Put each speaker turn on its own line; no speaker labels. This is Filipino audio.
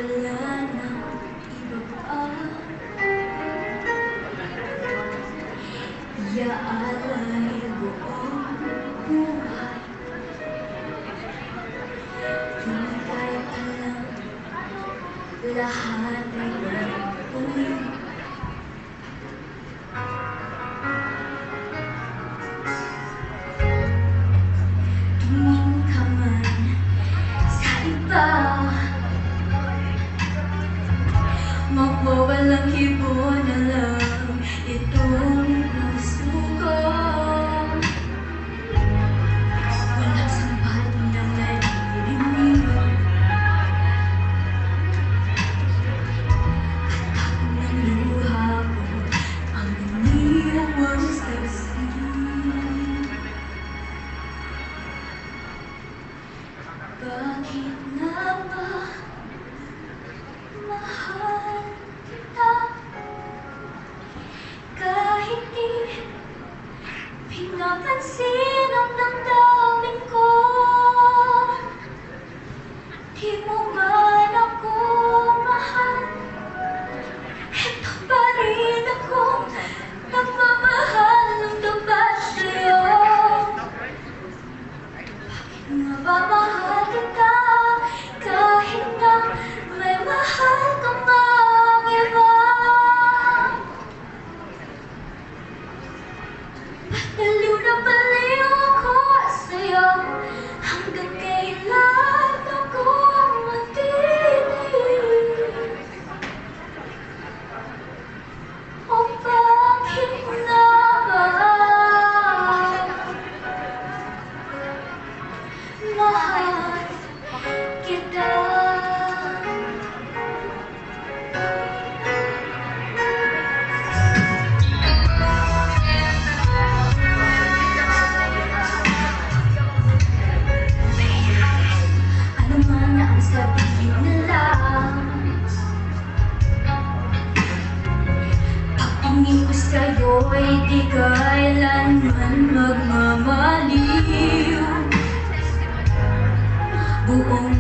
wala nang iba pa. Iaalay buong buhay. Hintay ka lang, lahat ay muli. Tumingin ka man sa iba, mawawalang hibo na lang itong puso ko. Walang sapat na naririnig, at ako ng luha ko ang iniwang saksi. Bakit nga ba mahal kita? Kahit di pinapansin ang damdamin ko, di mo man ako mahal. Ito pa rin akong nagmamahal ng tapat sa'yo. Bakit nga ba mahal kita? Kahit na may mahal ka mang iba. Baliw na baliw ako sa'yo, hanggang kailan ako matitig? O bakit na ba mahal kita? Ano man ang sabihin nila, pagtingin ko sa'yo'y di kailanman magmamaliw. Buong